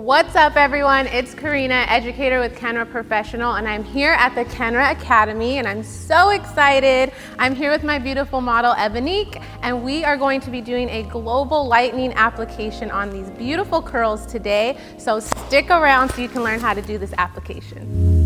What's up everyone, it's Karina, educator with Kenra Professional, and I'm here at the Kenra Academy and I'm so excited. I'm here with my beautiful model Ebonique and we are going to be doing a global lightening application on these beautiful curls today. So stick around so you can learn how to do this application.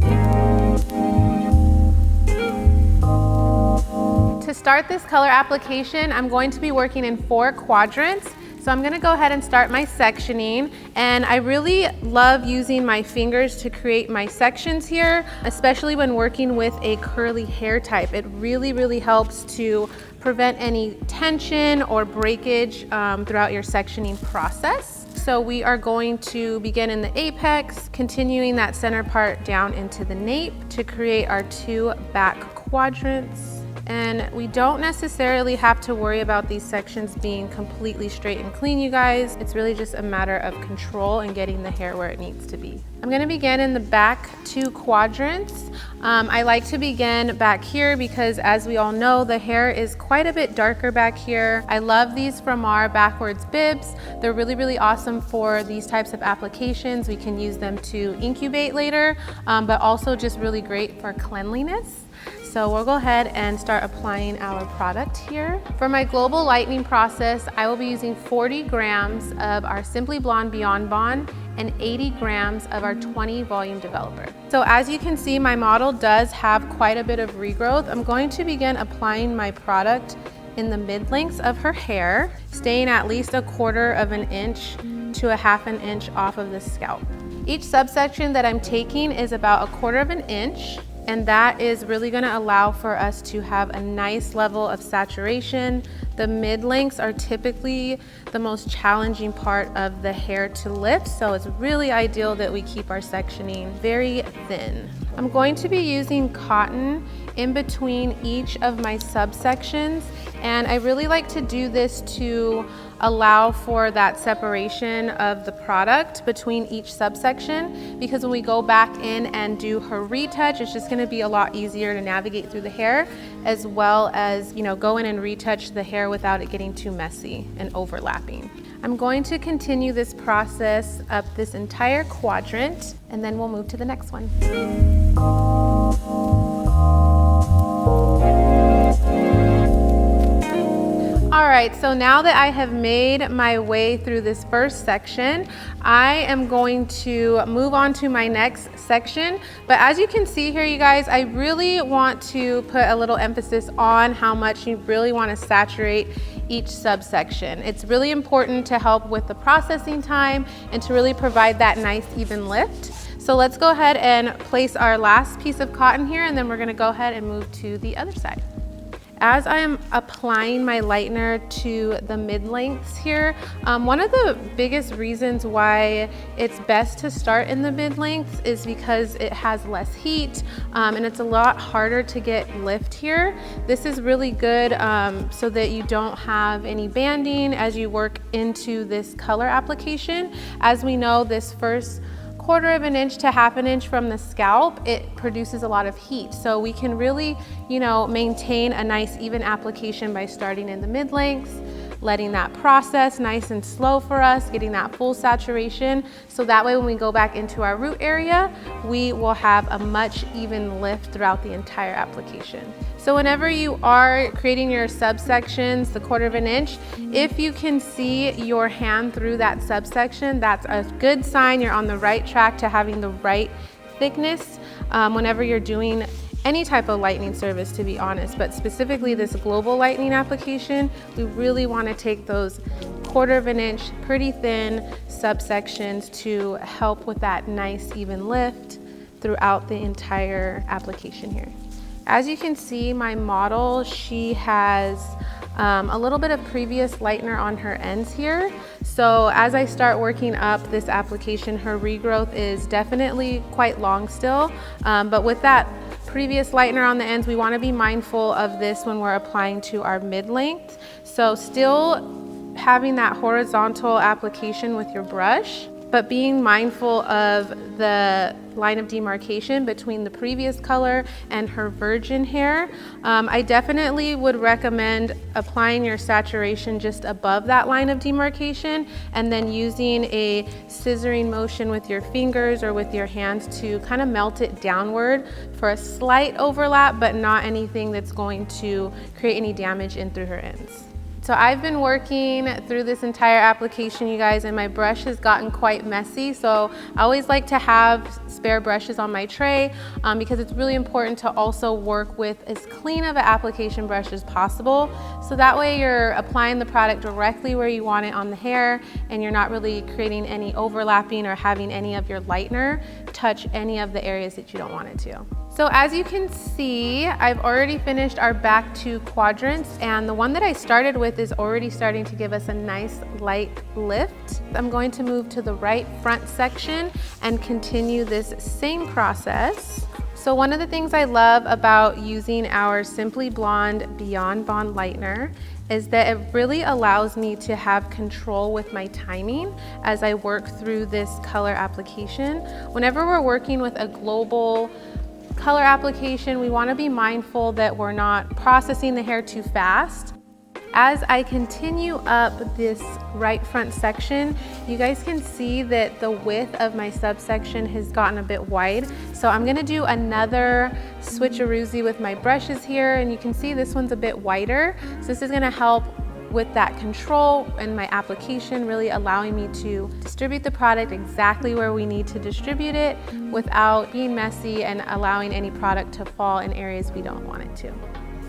To start this color application, I'm going to be working in 4 quadrants. So I'm gonna go ahead and start my sectioning, and I really love using my fingers to create my sections here, especially when working with a curly hair type. It really helps to prevent any tension or breakage throughout your sectioning process. So we are going to begin in the apex, continuing that center part down into the nape to create our 2 back quadrants. And we don't necessarily have to worry about these sections being completely straight and clean, you guys. It's really just a matter of control and getting the hair where it needs to be. I'm gonna begin in the back 2 quadrants. I like to begin back here because, as we all know, the hair is quite a bit darker back here. I love these from our backwards bibs. They're really awesome for these types of applications. We can use them to incubate later, but also just really great for cleanliness. So we'll go ahead and start applying our product here. For my global lightening process, I will be using 40 grams of our Simply Blonde Beyond Bond and 80 grams of our 20 volume developer. So as you can see, my model does have quite a bit of regrowth. I'm going to begin applying my product in the mid-lengths of her hair, staying at least 1/4 of an inch to 1/2 an inch off of the scalp. Each subsection that I'm taking is about 1/4 of an inch, and that is really gonna allow for us to have a nice level of saturation. The mid-lengths are typically the most challenging part of the hair to lift, so it's really ideal that we keep our sectioning very thin. I'm going to be using cotton in between each of my subsections, and I really like to do this to allow for that separation of the product between each subsection, because when we go back in and do her retouch, it's just gonna be a lot easier to navigate through the hair, as well as, you know, go in and retouch the hair without it getting too messy and overlapping. I'm going to continue this process up this entire quadrant, and then we'll move to the next one. All right, so now that I have made my way through this first section, I am going to move on to my next section. But as you can see here, you guys, I really want to put a little emphasis on how much you really want to saturate each subsection. It's really important to help with the processing time and to really provide that nice even lift. So let's go ahead and place our last piece of cotton here, and then we're gonna go ahead and move to the other side. As I am applying my lightener to the mid-lengths here, one of the biggest reasons why it's best to start in the mid-lengths is because it has less heat and it's a lot harder to get lift here. This is really good so that you don't have any banding as you work into this color application. As we know, this first 1/4 of an inch to 1/2 an inch from the scalp, it produces a lot of heat. So we can really, you know, maintain a nice even application by starting in the mid-lengths, letting that process nice and slow for us, getting that full saturation. So that way when we go back into our root area, we will have a much even lift throughout the entire application. So whenever you are creating your subsections, the 1/4 of an inch, if you can see your hand through that subsection, that's a good sign you're on the right track to having the right thickness whenever you're doing any type of lightening service, to be honest, but specifically this global lightening application, we really want to take those 1/4 of an inch, pretty thin subsections to help with that nice even lift throughout the entire application here. As you can see, my model, she has a little bit of previous lightener on her ends here. So as I start working up this application, her regrowth is definitely quite long still, but with that previous lightener on the ends, we want to be mindful of this when we're applying to our mid-length. So still having that horizontal application with your brush, but being mindful of the line of demarcation between the previous color and her virgin hair. I definitely would recommend applying your saturation just above that line of demarcation and then using a scissoring motion with your fingers or with your hands to kind of melt it downward for a slight overlap, but not anything that's going to create any damage in through her ends. So I've been working through this entire application, you guys, and my brush has gotten quite messy. So I always like to have spare brushes on my tray because it's really important to also work with as clean of an application brush as possible. So that way you're applying the product directly where you want it on the hair and you're not really creating any overlapping or having any of your lightener touch any of the areas that you don't want it to. So as you can see, I've already finished our back 2 quadrants, and the one that I started with is already starting to give us a nice light lift. I'm going to move to the right front section and continue this same process. So one of the things I love about using our Simply Blonde Beyond Bond Lightener is that it really allows me to have control with my timing as I work through this color application. Whenever we're working with a global color application, we want to be mindful that we're not processing the hair too fast. As I continue up this right front section, you guys can see that the width of my subsection has gotten a bit wide. So I'm going to do another switcheroozy with my brushes here, and you can see this one's a bit wider. So this is going to help with that control and my application, really allowing me to distribute the product exactly where we need to distribute it without being messy and allowing any product to fall in areas we don't want it to.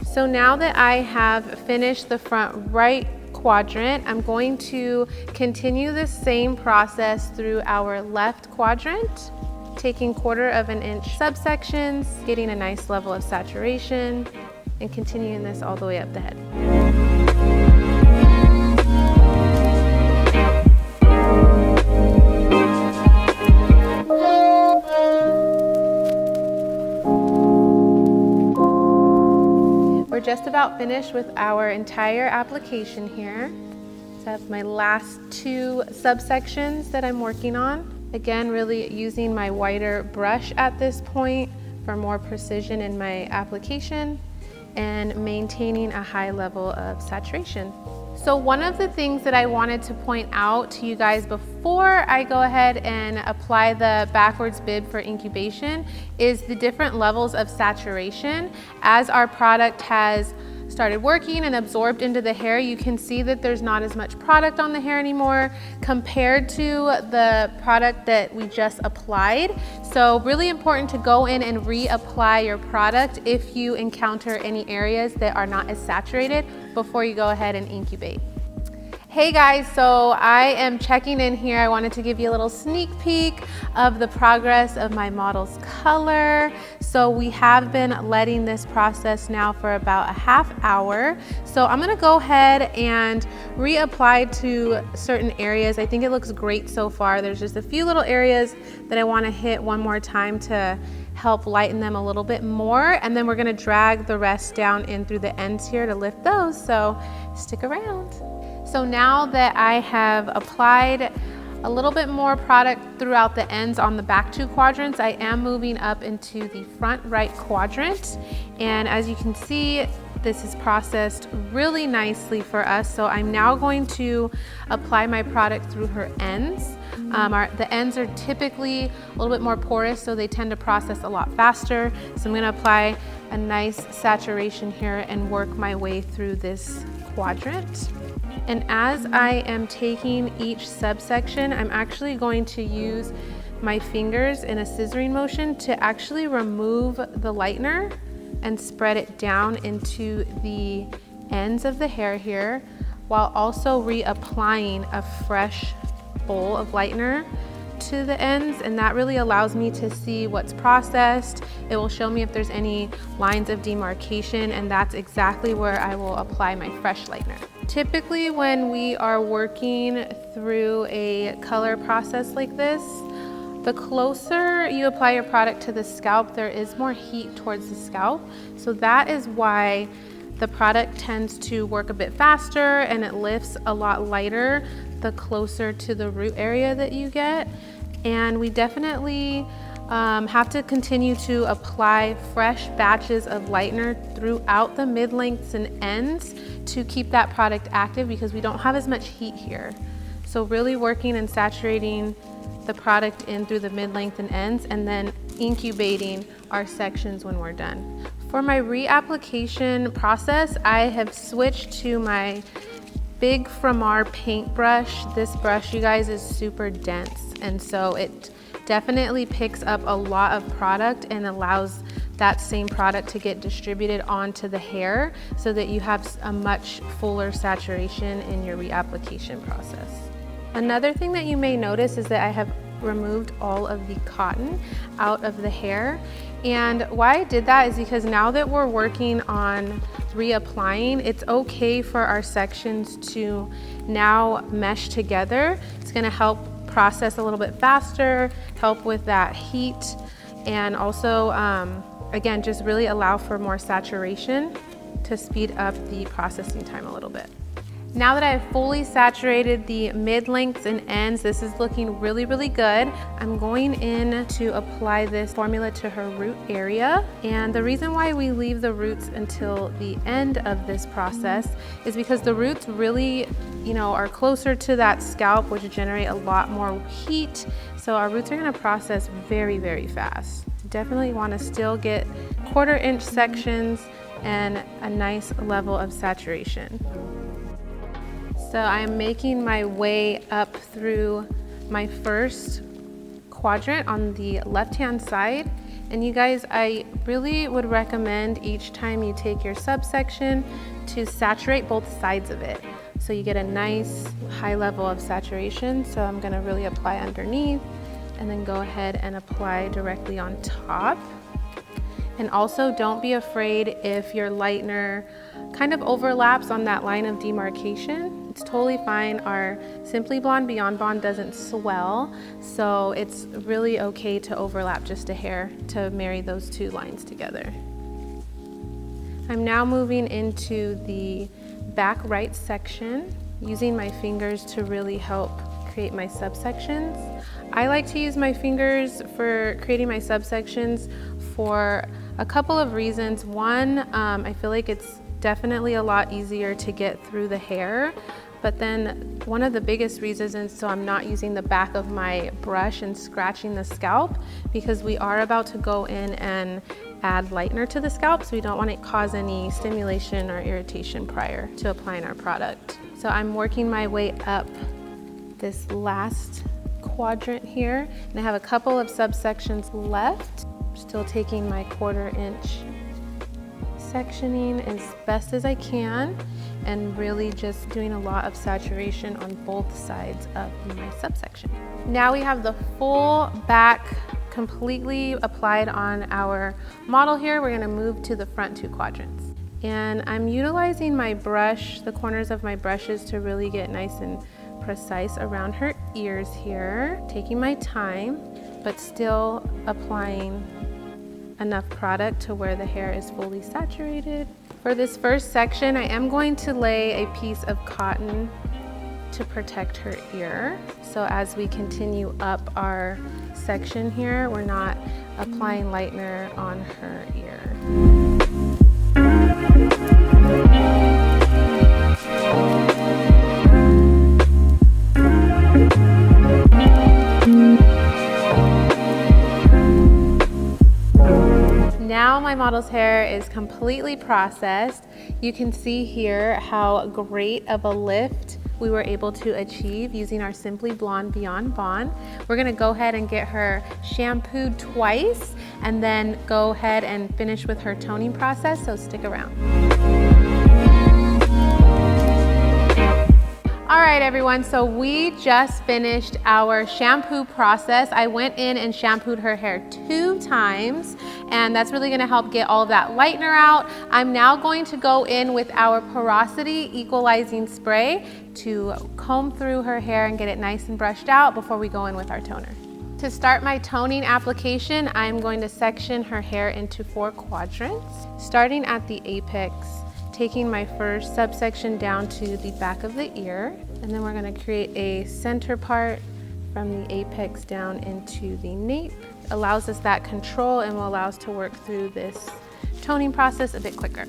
So now that I have finished the front right quadrant, I'm going to continue the same process through our left quadrant, taking 1/4 of an inch subsections, getting a nice level of saturation, and continuing this all the way up the head. We're just about finished with our entire application here. So I have my last 2 subsections that I'm working on. Again, really using my wider brush at this point for more precision in my application and maintaining a high level of saturation. So one of the things that I wanted to point out to you guys before I go ahead and apply the backwards bib for incubation is the different levels of saturation. As our product has started working and absorbed into the hair, you can see that there's not as much product on the hair anymore compared to the product that we just applied. So really important to go in and reapply your product if you encounter any areas that are not as saturated before you go ahead and incubate. Hey guys, so I am checking in here. I wanted to give you a little sneak peek of the progress of my model's color. So we have been letting this process now for about a half hour. So I'm gonna go ahead and reapply to certain areas. I think it looks great so far. There's just a few little areas that I wanna hit one more time to help lighten them a little bit more. And then we're gonna drag the rest down in through the ends here to lift those. So stick around. So now that I have applied a little bit more product throughout the ends on the back 2 quadrants, I am moving up into the front right quadrant. And as you can see, this is processed really nicely for us. So I'm now going to apply my product through her ends. The ends are typically a little bit more porous, so they tend to process a lot faster. So I'm gonna apply a nice saturation here and work my way through this quadrant. And as I am taking each subsection, I'm actually going to use my fingers in a scissoring motion to actually remove the lightener and spread it down into the ends of the hair here, while also reapplying a fresh bowl of lightener to the ends, and that really allows me to see what's processed. It will show me if there's any lines of demarcation, and that's exactly where I will apply my fresh lightener. Typically when we are working through a color process like this, the closer you apply your product to the scalp, there is more heat towards the scalp. So that is why the product tends to work a bit faster and it lifts a lot lighter the closer to the root area that you get. And we definitely have to continue to apply fresh batches of lightener throughout the mid-lengths and ends to keep that product active because we don't have as much heat here. So really working and saturating the product in through the mid-length and ends, and then incubating our sections when we're done. For my reapplication process, I have switched to my Big Framar paintbrush. This brush, you guys, is super dense, and so it definitely picks up a lot of product and allows that same product to get distributed onto the hair so that you have a much fuller saturation in your reapplication process. Another thing that you may notice is that I have removed all of the cotton out of the hair. And why I did that is because now that we're working on reapplying, it's okay for our sections to now mesh together. It's gonna help process a little bit faster, help with that heat, and also, again, just really allow for more saturation to speed up the processing time a little bit. Now that I've fully saturated the mid-lengths and ends, this is looking really, really good. I'm going in to apply this formula to her root area. And the reason why we leave the roots until the end of this process is because the roots really, are closer to that scalp, which generate a lot more heat. So our roots are gonna process very, very fast. Definitely wanna still get 1/4 inch sections and a nice level of saturation. So I'm making my way up through my first quadrant on the left-hand side. And you guys, I really would recommend each time you take your subsection to saturate both sides of it. So you get a nice high level of saturation. So I'm gonna really apply underneath and then go ahead and apply directly on top. And also don't be afraid if your lightener kind of overlaps on that line of demarcation. It's totally fine. Our Simply Blonde Beyond Bond doesn't swell, so it's really okay to overlap just a hair to marry those two lines together. I'm now moving into the back right section, using my fingers to really help create my subsections. I like to use my fingers for creating my subsections for a couple of reasons. One, I feel like it's definitely a lot easier to get through the hair, but then one of the biggest reasons is so I'm not using the back of my brush and scratching the scalp, because we are about to go in and add lightener to the scalp, so we don't want to cause any stimulation or irritation prior to applying our product. So I'm working my way up this last quadrant here, and I have a couple of subsections left. Still taking my 1/4 inch sectioning as best as I can, and really just doing a lot of saturation on both sides of my subsection. Now we have the full back completely applied on our model here. We're gonna move to the front 2 quadrants. And I'm utilizing my brush, the corners of my brushes, to really get nice and precise around her ears here. Taking my time, but still applying enough product to where the hair is fully saturated. For this first section, I am going to lay a piece of cotton to protect her ear. So as we continue up our section here, we're not applying lightener on her ear. Now my model's hair is completely processed. You can see here how great of a lift we were able to achieve using our Simply Blonde Beyond Bond. We're gonna go ahead and get her shampooed twice and then go ahead and finish with her toning process, so stick around. All right, everyone, so we just finished our shampoo process. I went in and shampooed her hair 2 times, and that's really gonna help get all of that lightener out. I'm now going to go in with our Porosity Equalizing Spray to comb through her hair and get it nice and brushed out before we go in with our toner. To start my toning application, I'm going to section her hair into 4 quadrants, starting at the apex, taking my first subsection down to the back of the ear, and then we're going to create a center part from the apex down into the nape. Allows us that control and will allow us to work through this toning process a bit quicker.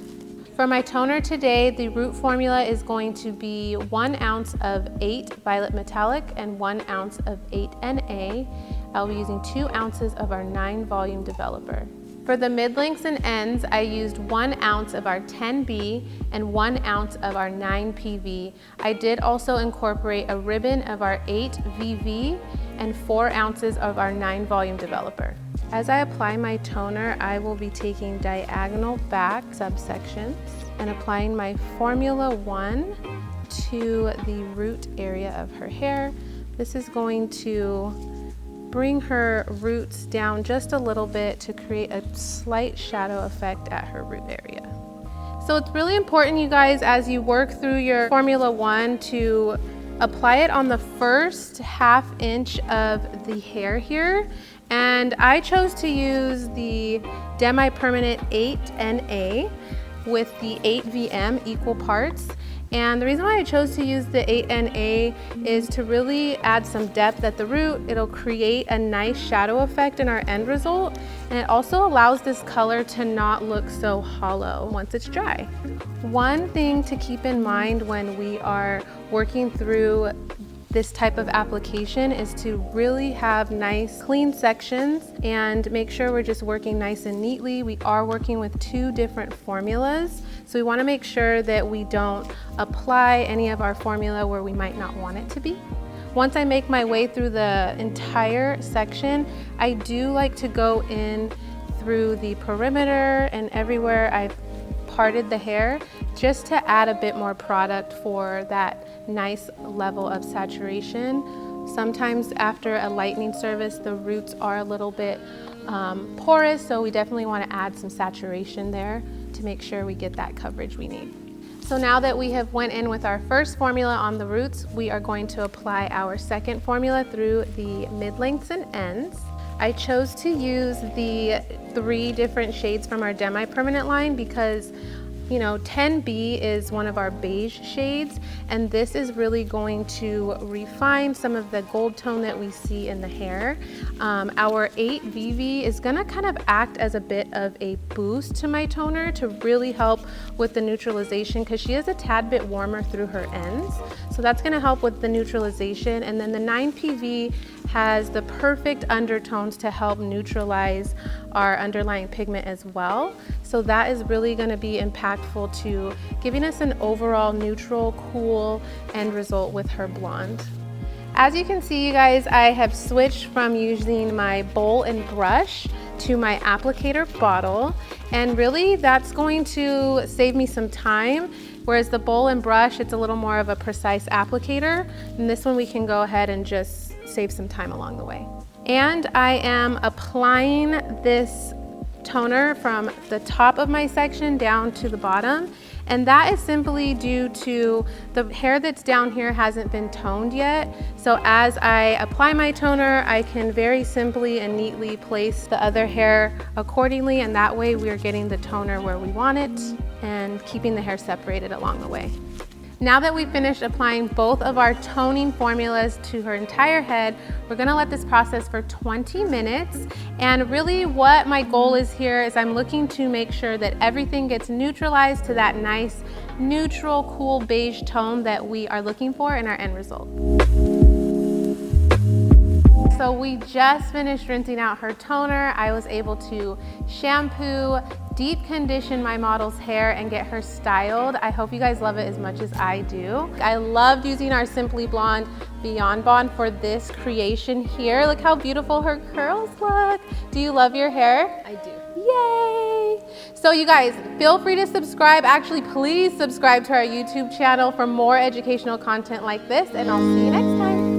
For my toner today, the root formula is going to be 1 ounce of 8 Violet Metallic and 1 ounce of 8 NA. I'll be using 2 ounces of our 9 volume developer. For the mid-lengths and ends, I used 1 ounce of our 10B and 1 ounce of our 9 PV. I did also incorporate a ribbon of our 8 VV and 4 ounces of our 9 volume developer. As I apply my toner, I will be taking diagonal back subsections and applying my Formula 1 to the root area of her hair. This is going to bring her roots down just a little bit to create a slight shadow effect at her root area. So it's really important, you guys, as you work through your Formula 1 to apply it on the first ½ inch of the hair here. And I chose to use the Demi Permanent 8 NA with the 8 VM equal parts. And the reason why I chose to use the 8 NA is to really add some depth at the root. It'll create a nice shadow effect in our end result. And it also allows this color to not look so hollow once it's dry. One thing to keep in mind when we are working through this type of application is to really have nice clean sections and make sure we're just working nice and neatly. We are working with 2 different formulas, so we want to make sure that we don't apply any of our formula where we might not want it to be. Once I make my way through the entire section, I do like to go in through the perimeter and everywhere I've parted the hair just to add a bit more product for that nice level of saturation. Sometimes after a lightening service, the roots are a little bit porous, so we definitely want to add some saturation there to make sure we get that coverage we need. So now that we have went in with our first formula on the roots, we are going to apply our second formula through the mid-lengths and ends. I chose to use the 3 different shades from our Demi Permanent line because, you know, 10B is one of our beige shades, and this is really going to refine some of the gold tone that we see in the hair. Our 8 VV is gonna kind of act as a bit of a boost to my toner to really help with the neutralization because she is a tad bit warmer through her ends. So that's gonna help with the neutralization. And then the 9 PV has the perfect undertones to help neutralize our underlying pigment as well. So that is really going to be impactful to giving us an overall neutral, cool end result with her blonde. As you can see, you guys, I have switched from using my bowl and brush to my applicator bottle, and really that's going to save me some time. Whereas the bowl and brush, it's a little more of a precise applicator, and this one we can go ahead and just save some time along the way. And I am applying this toner from the top of my section down to the bottom, and that is simply due to the hair that's down here hasn't been toned yet. So as I apply my toner, I can very simply and neatly place the other hair accordingly, and that way we're getting the toner where we want it and keeping the hair separated along the way. Now that we've finished applying both of our toning formulas to her entire head, we're gonna let this process for 20 minutes. And really what my goal is here is I'm looking to make sure that everything gets neutralized to that nice, neutral, cool beige tone that we are looking for in our end result. So we just finished rinsing out her toner. I was able to shampoo, deep condition my model's hair and get her styled. I hope you guys love it as much as I do. I loved using our Simply Blonde Beyond Bond for this creation here. Look how beautiful her curls look. Do you love your hair? I do. Yay! So you guys, feel free to subscribe. Actually, please subscribe to our YouTube channel for more educational content like this, and I'll see you next time.